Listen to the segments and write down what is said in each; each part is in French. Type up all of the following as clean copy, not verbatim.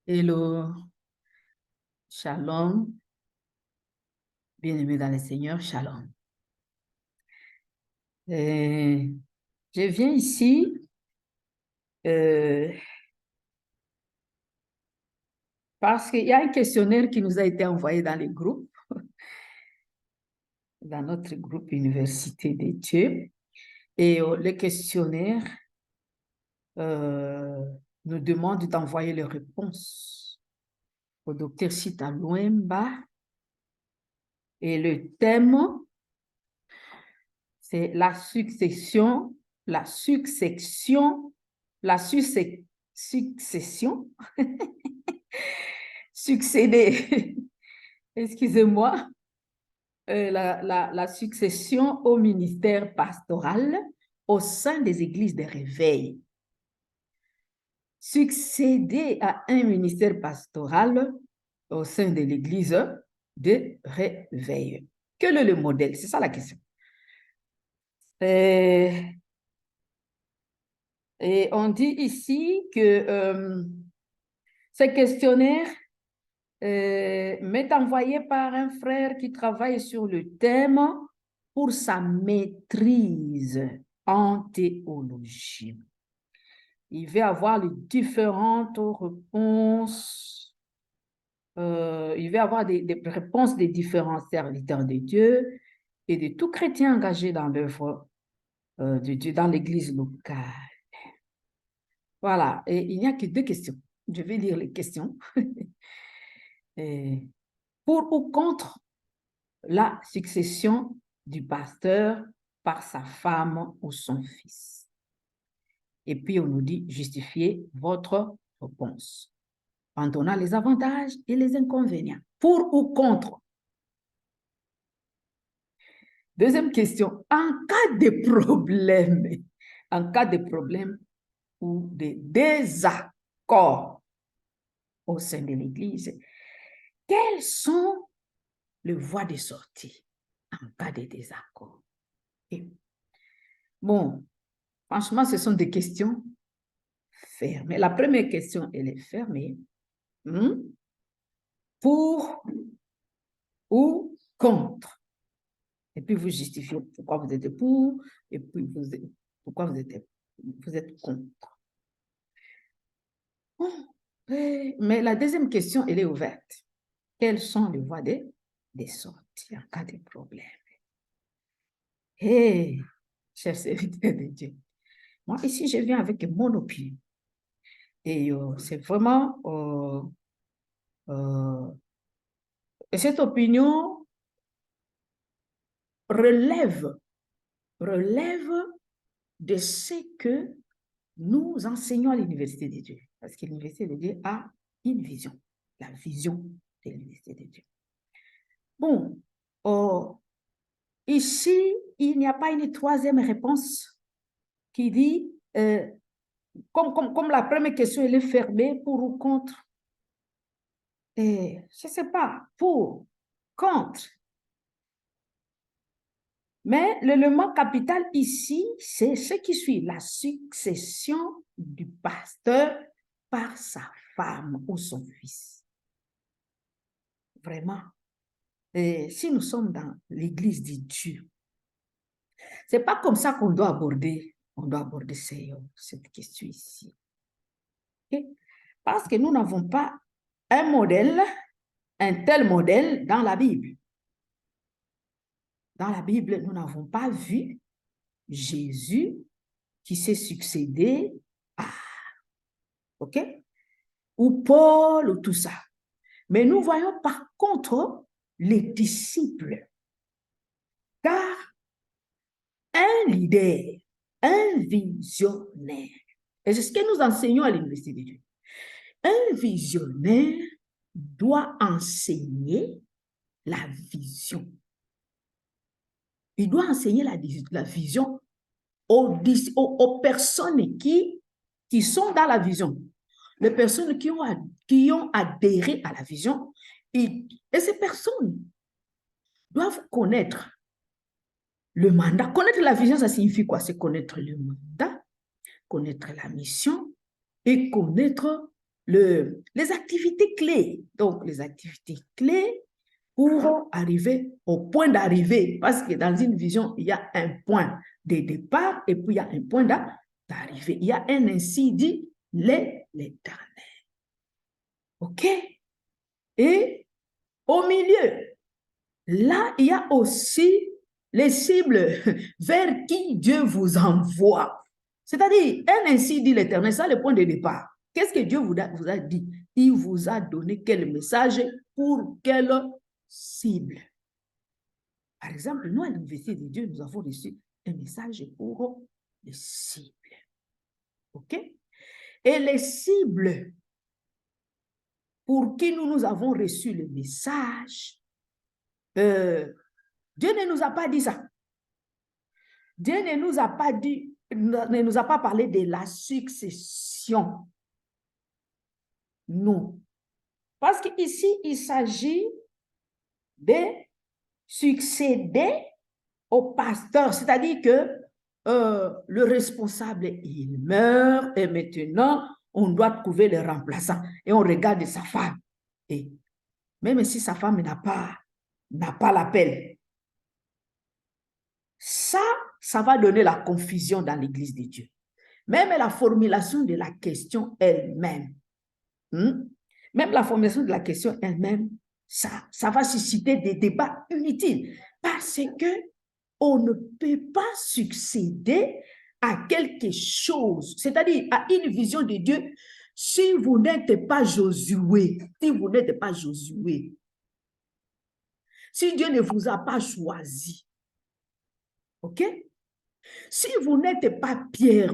Hello, shalom, bien-aimés dans le Seigneur, shalom. Je viens ici parce qu'il y a un questionnaire qui nous a été envoyé dans les groupes, dans notre groupe Université des Dieux. Et le questionnaire nous demande d'envoyer les réponses au docteur Sita Louemba. Et le thème, c'est la succession, succéder, excusez-moi, la succession au ministère pastoral au sein des églises de réveil. Succéder à un ministère pastoral au sein de l'église de réveil. Quel est le modèle? C'est ça la question. Et on dit ici que ce questionnaire m'est envoyé par un frère qui travaille sur le thème pour sa maîtrise en théologie. Il veut avoir les différentes réponses, il veut avoir des réponses des différents serviteurs de Dieu et de tout chrétien engagé dans l'œuvre de Dieu, dans l'église locale. Voilà, et il n'y a que 2 questions. Je vais lire les questions. Pour ou contre la succession du pasteur par sa femme ou son fils. Et puis, on nous dit justifiez votre réponse en donnant les avantages et les inconvénients. Pour ou contre? Deuxième question, en cas de problème ou de désaccord au sein de l'Église, quelles sont les voies de sortie en cas de désaccord? Et bon, franchement, ce sont des questions fermées. La première question, elle est fermée. Pour ou contre? Et puis, vous justifiez pourquoi vous êtes pour, et puis pourquoi vous êtes contre. Mais la deuxième question, elle est ouverte. Quelles sont les voies de sortie en cas de problème? Chers serviteurs de Dieu, moi, ici, je viens avec mon opinion. Et c'est vraiment... et cette opinion relève de ce que nous enseignons à l'Université de Dieu. Parce que l'Université de Dieu a une vision, la vision de l'Université de Dieu. Bon, ici, il n'y a pas une troisième réponse qui dit, comme la première question, elle est fermée, pour ou contre. Et je ne sais pas, pour, contre. Mais l'élément capital ici, c'est ce qui suit, la succession du pasteur par sa femme ou son fils. Vraiment. Et si nous sommes dans l'église de Dieu, ce n'est pas comme ça qu'on doit aborder, cette question ici. Okay? Parce que nous n'avons pas un tel modèle dans la Bible. Dans la Bible, nous n'avons pas vu Jésus qui s'est succédé à, OK? Ou Paul, ou tout ça. Mais nous voyons par contre les disciples. Car un leader, un visionnaire, et c'est ce que nous enseignons à l'Université de Dieu, un visionnaire doit enseigner la vision. Il doit enseigner la vision aux personnes qui sont dans la vision. Les personnes qui ont adhéré à la vision. Et ces personnes doivent connaître le mandat. Connaître la vision, ça signifie quoi? C'est connaître le mandat, connaître la mission et connaître les activités clés. Donc, les activités clés pour arriver au point d'arrivée. Parce que dans une vision, il y a un point de départ et puis il y a un point d'arrivée. Il y a un ainsi dit, l'Éternel. OK? Et au milieu, là, il y a aussi les cibles vers qui Dieu vous envoie. C'est-à-dire, un ainsi dit l'Éternel, c'est le point de départ. Qu'est-ce que Dieu vous a dit? Il vous a donné quel message pour quelle cible? Par exemple, nous, à l'Université de Dieu, nous avons reçu un message pour les cibles. OK? Et les cibles pour qui nous avons reçu le message, Dieu ne nous a pas dit ça. Dieu ne nous a pas dit, ne nous a pas parlé de la succession. Non. Parce qu'ici, il s'agit de succéder au pasteur. C'est-à-dire que le responsable, il meurt et maintenant, on doit trouver le remplaçant. Et on regarde sa femme. Et même si sa femme n'a pas l'appel, ça va donner la confusion dans l'Église de Dieu. Même la formulation de la question elle-même, même la formulation de la question elle-même, ça va susciter des débats inutiles parce que on ne peut pas succéder à quelque chose, c'est-à-dire à une vision de Dieu, si vous n'êtes pas Josué, si Dieu ne vous a pas choisi, ok? Si vous n'êtes pas Pierre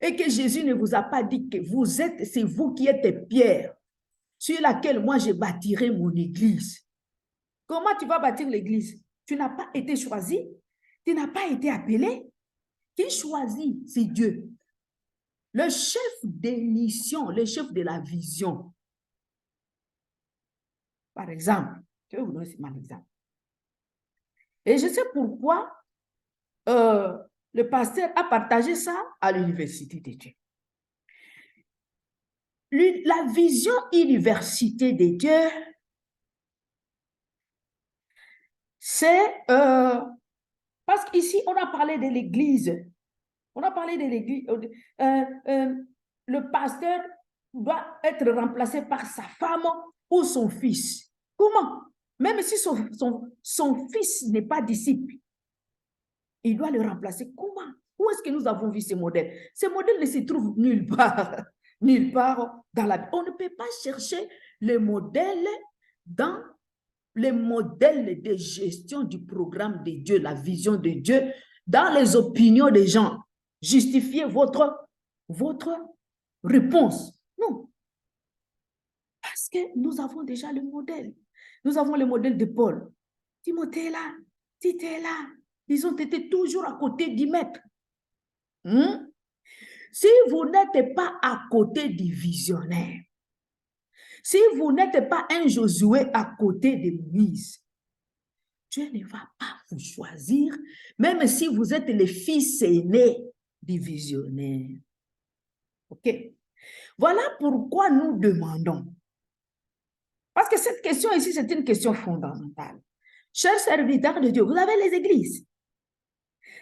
et que Jésus ne vous a pas dit que c'est vous qui êtes Pierre, sur laquelle moi je bâtirai mon église. Comment tu vas bâtir l'église? Tu n'as pas été choisi, tu n'as pas été appelé. Qui choisit? C'est Dieu. Le chef des missions, le chef de la vision. Par exemple, je vais vous donner un exemple. Et je sais pourquoi le pasteur a partagé ça à l'Université de Dieu. La vision Université de Dieu, c'est parce qu'ici, on a parlé de l'Église. On a parlé de l'Église. Le pasteur doit être remplacé par sa femme ou son fils. Comment? Même si son fils n'est pas disciple, il doit le remplacer. Comment? Où est-ce que nous avons vu ce modèle? Ce modèle ne se trouve nulle part. Nulle part dans la Bible. On ne peut pas chercher le modèle dans les modèles de gestion du programme de Dieu, la vision de Dieu, dans les opinions des gens. Justifiez votre réponse. Non. Parce que nous avons déjà le modèle. Nous avons le modèle de Paul. Timothée est là, Tite est là. Ils ont été toujours à côté du maître. Si vous n'êtes pas à côté du visionnaire, si vous n'êtes pas un Josué à côté de Moïse, Dieu ne va pas vous choisir, même si vous êtes le fils aîné du visionnaire. OK? Voilà pourquoi nous demandons. Parce que cette question ici, c'est une question fondamentale. Chers serviteurs de Dieu, vous avez les églises.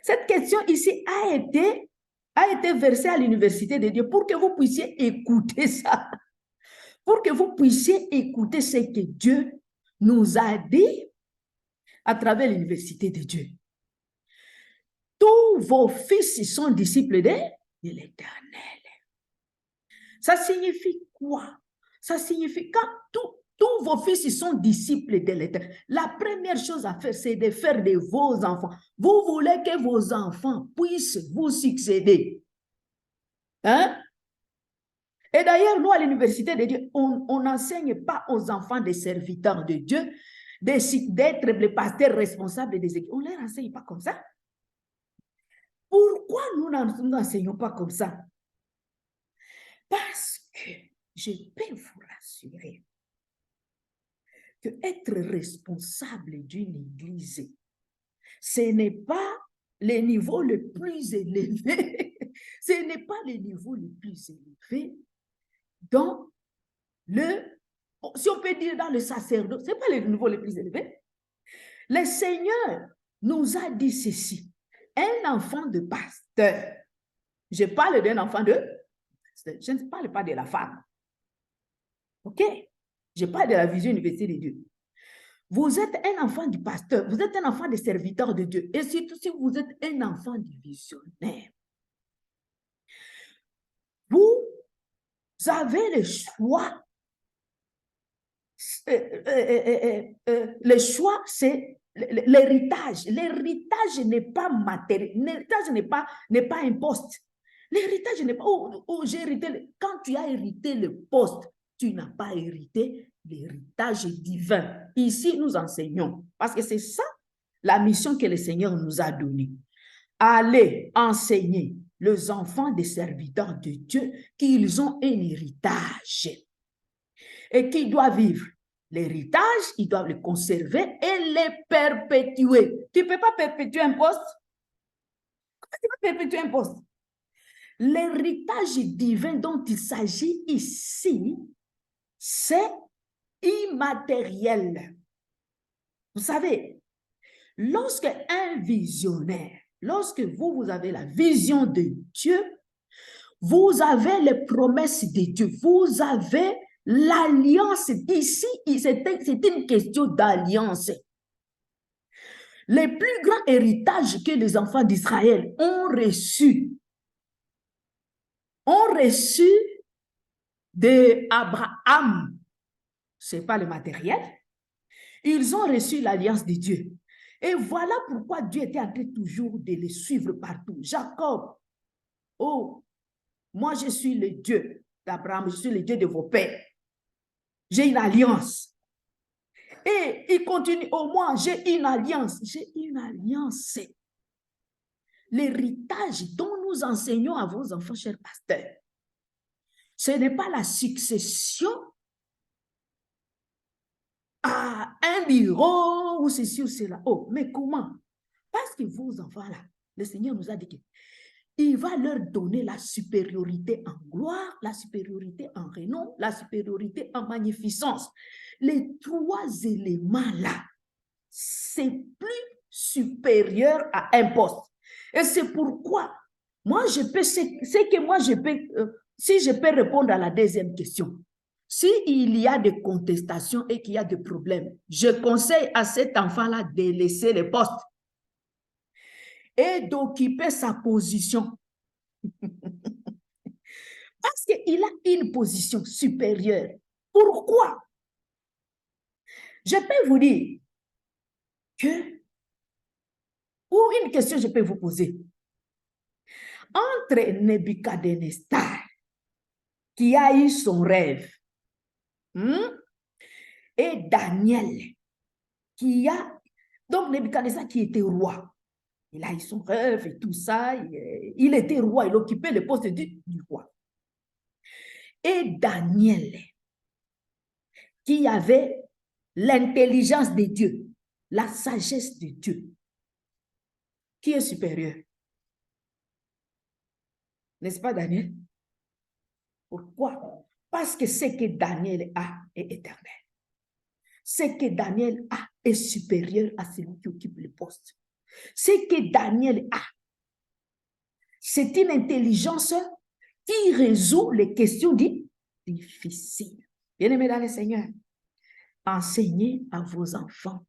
Cette question ici a été versée à l'Université de Dieu pour que vous puissiez écouter ça. Pour que vous puissiez écouter ce que Dieu nous a dit à travers l'Université de Dieu. Tous vos fils sont disciples de l'Éternel. Ça signifie quoi? Ça signifie quand tous vos fils sont disciples de l'Éternel. La première chose à faire, c'est de faire de vos enfants. Vous voulez que vos enfants puissent vous succéder. Hein? Et d'ailleurs, nous, à l'Université de Dieu, on n'enseigne pas aux enfants des serviteurs de Dieu d'être les pasteurs responsables des églises. On ne les enseigne pas comme ça. Pourquoi nous n'enseignons pas comme ça? Parce que je peux vous rassurer que être responsable d'une église, ce n'est pas le niveau le plus élevé. Ce n'est pas le niveau le plus élevé dans si on peut dire dans le sacerdoce, ce n'est pas le niveau le plus élevé. Le Seigneur nous a dit ceci. Un enfant de pasteur. Je parle d'un enfant de pasteur. Je ne parle pas de la femme. OK? Je parle de la vision universelle de Dieu. Vous êtes un enfant du pasteur. Vous êtes un enfant des serviteurs de Dieu. Et surtout si vous êtes un enfant du visionnaire. Vous avez le choix. Le choix, c'est l'héritage. L'héritage n'est pas matériel. L'héritage n'est pas un poste. L'héritage n'est pas... j'ai hérité. Quand tu as hérité le poste, tu n'as pas hérité l'héritage divin. Ici, nous enseignons. Parce que c'est ça la mission que le Seigneur nous a donnée. Allez enseigner les enfants des serviteurs de Dieu qu'ils ont un héritage et qu'ils doivent vivre. L'héritage, ils doivent le conserver et le perpétuer. Tu ne peux pas perpétuer un poste? Comment tu peux perpétuer un poste? L'héritage divin dont il s'agit ici, c'est immatériel. Vous savez, lorsque un visionnaire, lorsque vous avez la vision de Dieu, vous avez les promesses de Dieu, vous avez l'alliance. Ici, c'est une question d'alliance. Les plus grands héritages que les enfants d'Israël ont reçus d'Abraham. Ce n'est pas le matériel. Ils ont reçu l'alliance de Dieu. Et voilà pourquoi Dieu était en train toujours de les suivre partout. Jacob, oh, moi je suis le Dieu d'Abraham, je suis le Dieu de vos pères. J'ai une alliance. Et il continue, au moins, j'ai une alliance. J'ai une alliance. L'héritage dont nous enseignons à vos enfants, chers pasteurs, ce n'est pas la succession à un bureau ou ceci ou cela. Oh, mais comment? Parce que vos enfants-là, le Seigneur nous a dit qu'il va leur donner la supériorité en gloire, la supériorité en renom, la supériorité en magnificence. Les trois éléments-là, c'est plus supérieur à un poste. Et c'est pourquoi, moi, je peux, si je peux répondre à la deuxième question, s'il y a des contestations et qu'il y a des problèmes, je conseille à cet enfant-là de laisser le poste et d'occuper sa position. Parce qu'il a une position supérieure. Pourquoi? Je peux vous dire que, ou une question je peux vous poser. Entre Nebuchadnezzar, qui a eu son rêve, et Daniel, qui a... Donc, Nebuchadnezzar qui était roi, il a eu son rêve et tout ça, il était roi, il occupait le poste du roi. Et Daniel, qui avait l'intelligence de Dieu, la sagesse de Dieu, qui est supérieur? N'est-ce pas Daniel? Pourquoi? Parce que ce que Daniel a est éternel. Ce que Daniel a est supérieur à celui qui occupe le poste. Ce que Daniel a, c'est une intelligence qui résout les questions difficiles. Bien-aimés dans le Seigneur, enseignez à vos enfants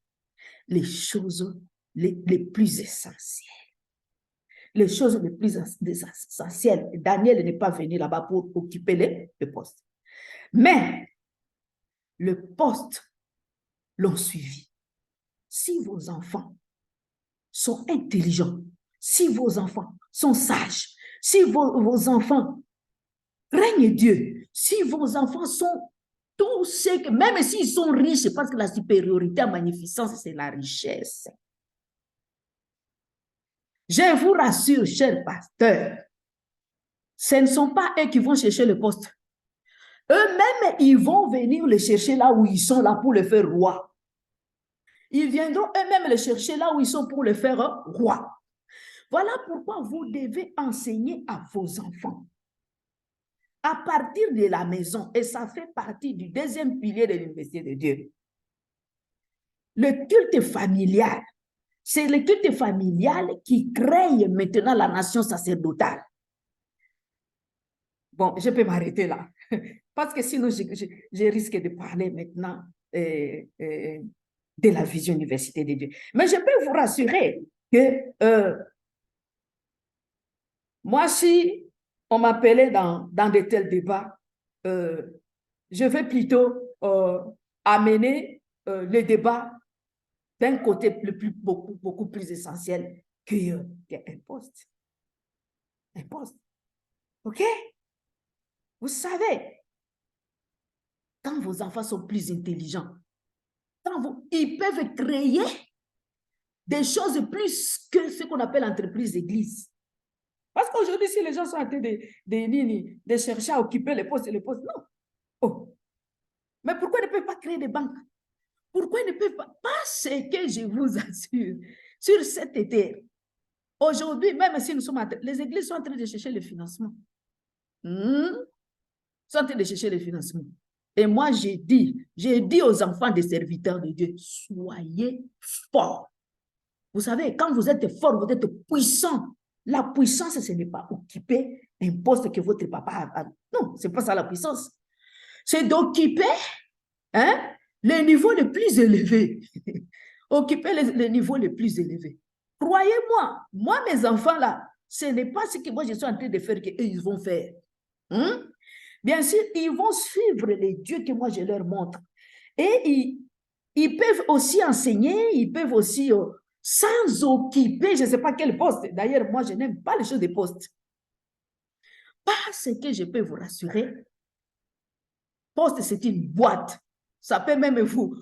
les choses les plus essentielles. Les choses les plus essentielles. Daniel n'est pas venu là-bas pour occuper le poste. Mais le poste l'ont suivi. Si vos enfants sont intelligents, si vos enfants sont sages, si vos enfants règnent Dieu, si vos enfants sont tous ceux que, même s'ils sont riches, parce que la supériorité en magnificence, c'est la richesse. Je vous rassure, chers pasteurs, ce ne sont pas eux qui vont chercher le poste. Eux-mêmes, ils vont venir le chercher là où ils sont, là pour le faire roi. Ils viendront eux-mêmes le chercher là où ils sont pour le faire roi. Voilà pourquoi vous devez enseigner à vos enfants à partir de la maison, et ça fait partie du deuxième pilier de l'université de Dieu. Le culte familial, c'est le culte familial qui crée maintenant la nation sacerdotale. Bon, je peux m'arrêter là, parce que sinon, je risque de parler maintenant de la vision université de Dieu. Mais je peux vous rassurer que moi, si on m'appelait dans de tels débats, je vais plutôt amener le débat d'un côté beaucoup plus essentiel qu'un poste. Un poste. OK? Vous savez, quand vos enfants sont plus intelligents, ils peuvent créer des choses plus que ce qu'on appelle entreprise d'église. Parce qu'aujourd'hui, si les gens sont en train de chercher à occuper les postes, non. Oh. Mais pourquoi ils ne peuvent pas créer des banques? Pourquoi ils ne peuvent pas? Parce que je vous assure, sur cet été, aujourd'hui, même si nous sommes les églises sont en train de chercher le financement. Sont en train de chercher le financement. Et moi, j'ai dit aux enfants des serviteurs de Dieu, soyez forts. Vous savez, quand vous êtes fort, vous êtes puissant. La puissance, ce n'est pas occuper un poste que votre papa a. Non, ce n'est pas ça la puissance. C'est d'occuper le niveau le plus élevé. Occuper le niveau le plus élevé. Croyez-moi, moi, mes enfants là, ce n'est pas ce que moi je suis en train de faire qu'eux, ils vont faire. Bien sûr, ils vont suivre les dieux que moi je leur montre. Et ils peuvent aussi enseigner, ils peuvent aussi, sans occuper, je ne sais pas quel poste. D'ailleurs, moi, je n'aime pas les choses de poste. Parce que je peux vous rassurer, poste, c'est une boîte. Ça peut même vous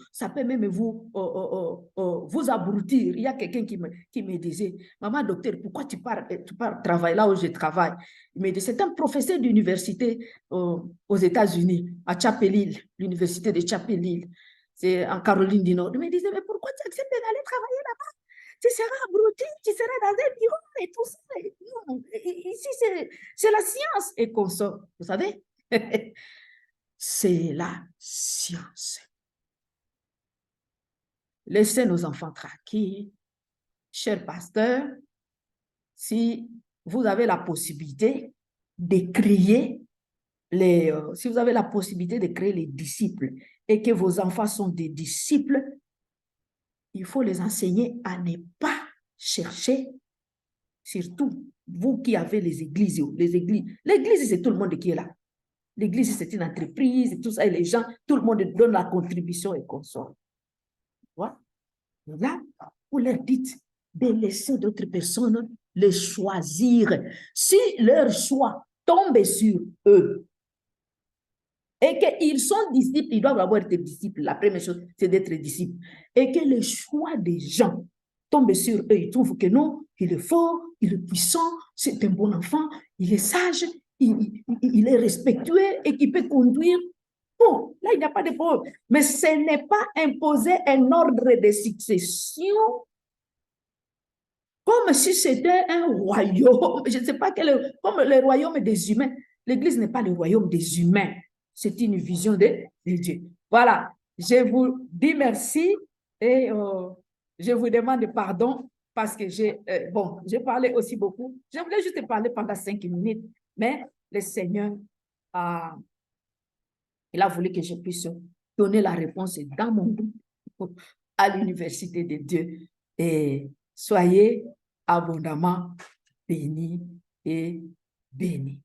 abrutir. Il y a quelqu'un qui me disait, maman docteur, pourquoi tu pars travailler là où je travaille? Il me dit, c'est un professeur d'université aux États-Unis, à Chapel Hill, l'université de Chapel Hill. C'est en Caroline du Nord. Il me disait, mais pourquoi tu acceptes d'aller travailler là-bas? Tu seras abruti, tu seras dans un bureau et tout ça. Non, ici, c'est la science et qu'on sort. Vous savez? C'est la science. Laissez nos enfants tranquilles. Chers pasteurs, si vous avez la possibilité de créer si vous avez la possibilité de créer les disciples et que vos enfants sont des disciples, il faut les enseigner à ne pas chercher, surtout vous qui avez les églises. L'église, c'est tout le monde qui est là. L'église, c'est une entreprise, et tout ça, et les gens, tout le monde donne la contribution et console. Voilà. Là, vous leur dites de laisser d'autres personnes les choisir. Si leur choix tombe sur eux et qu'ils sont disciples, ils doivent avoir été disciples. La première chose, c'est d'être disciples. Et que le choix des gens tombe sur eux. Ils trouvent que non, il est fort, il est puissant, c'est un bon enfant, il est sage, il est respectueux et qu'il peut conduire. Bon, là, il n'y a pas de problème. Mais ce n'est pas imposer un ordre de succession comme si c'était un royaume. Je ne sais pas comme le royaume des humains. L'Église n'est pas le royaume des humains. C'est une vision de Dieu. Voilà. Je vous dis merci et je vous demande pardon parce que j'ai parlé aussi beaucoup. Je voulais juste parler pendant 5 minutes, mais le Seigneur il a voulu que je puisse donner la réponse dans mon groupe à l'université de Dieu. Et soyez abondamment bénis et bénis.